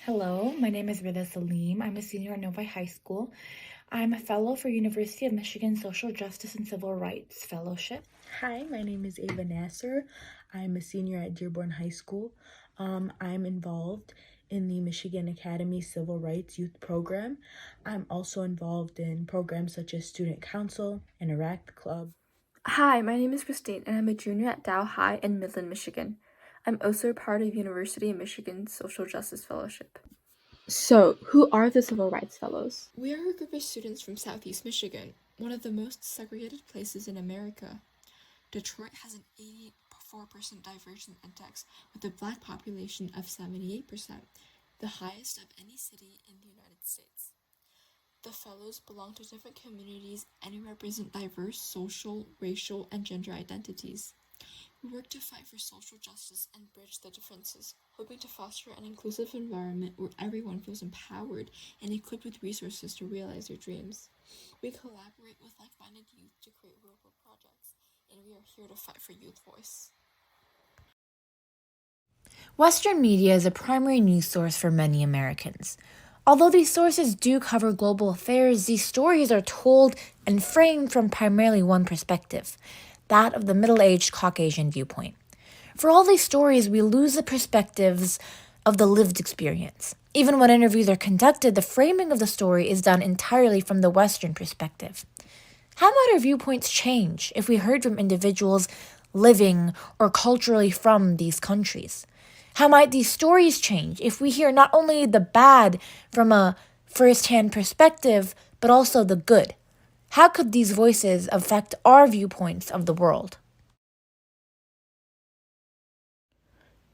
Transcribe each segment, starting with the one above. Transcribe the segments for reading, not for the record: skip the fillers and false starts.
Hello, my name is Rida Salim. I'm a senior at Novi High School. I'm a fellow for University of Michigan Social Justice and Civil Rights Fellowship. Hi, my name is Nasser. I'm a senior at Dearborn High School. I'm involved in the Michigan Academy Civil Rights Youth Program. I'm also involved in programs such as Student Council, Interact Club. Hi, my name is Christine, and I'm a junior at Dow High in Midland, Michigan. I'm also part of University of Michigan's Social Justice Fellowship. So, who are the Civil Rights Fellows? We are a group of students from Southeast Michigan, one of the most segregated places in America. Detroit has an 84% diversion index with a Black population of 78%, the highest of any city in the United States. The fellows belong to different communities and represent diverse social, racial, and gender identities. We work to fight for social justice and bridge the differences, hoping to foster an inclusive environment where everyone feels empowered and equipped with resources to realize their dreams. We collaborate with like-minded youth to create real-world projects, and we are here to fight for youth voice. Western media is a primary news source for many Americans. Although these sources do cover global affairs, these stories are told and framed from primarily one perspective, that of the middle-aged Caucasian viewpoint. For all these stories, we lose the perspectives of the lived experience. Even when interviews are conducted, the framing of the story is done entirely from the Western perspective. How might our viewpoints change if we heard from individuals living or culturally from these countries? How might these stories change if we hear not only the bad from a first-hand perspective, but also the good? How could these voices affect our viewpoints of the world?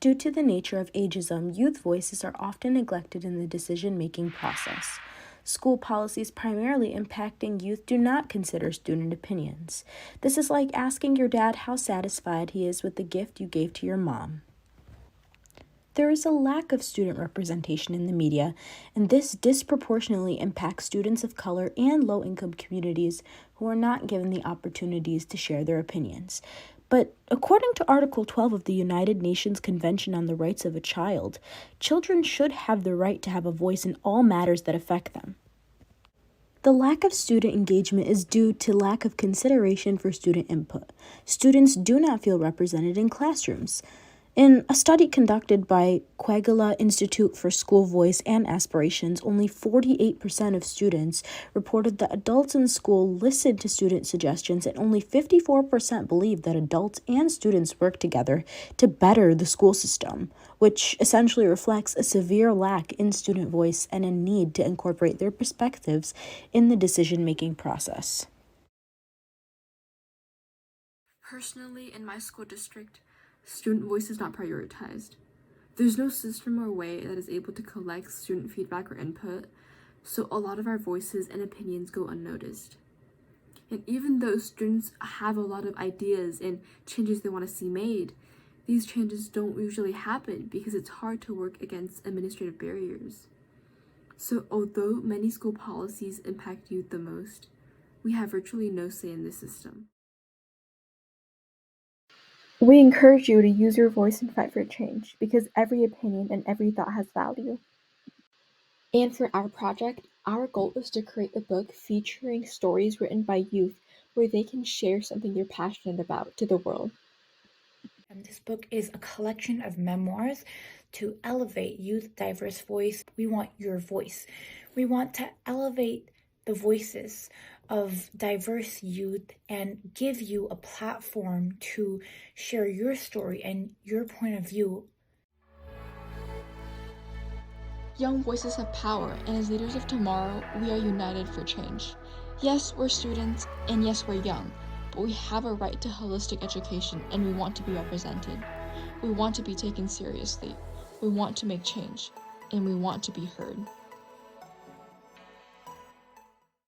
Due to the nature of ageism, youth voices are often neglected in the decision-making process. School policies primarily impacting youth do not consider student opinions. This is like asking your dad how satisfied he is with the gift you gave to your mom. There is a lack of student representation in the media, and this disproportionately impacts students of color and low-income communities who are not given the opportunities to share their opinions. But according to Article 12 of the United Nations Convention on the Rights of a Child, children should have the right to have a voice in all matters that affect them. The lack of student engagement is due to lack of consideration for student input. Students do not feel represented in classrooms. In a study conducted by Quagala Institute for School Voice and Aspirations, only 48% of students reported that adults in school listened to student suggestions, and only 54% believe that adults and students work together to better the school system, which essentially reflects a severe lack in student voice and a need to incorporate their perspectives in the decision-making process. Personally, in my school district, student voice is not prioritized. There's no system or way that is able to collect student feedback or input, so a lot of our voices and opinions go unnoticed. And even though students have a lot of ideas and changes they want to see made, these changes don't usually happen because it's hard to work against administrative barriers. So although many school policies impact youth the most, we have virtually no say in this system. We encourage you to use your voice and fight for change, because every opinion and every thought has value. And for our project, our goal is to create a book featuring stories written by youth where they can share something they're passionate about to the world. And this book is a collection of memoirs to elevate youth diverse voice. We want your voice. We want to elevate the voices of diverse youth and give you a platform to share your story and your point of view. Young voices have power, and as leaders of tomorrow, we are united for change. Yes, we're students, and yes, we're young, but we have a right to holistic education, and we want to be represented. We want to be taken seriously. We want to make change, and we want to be heard.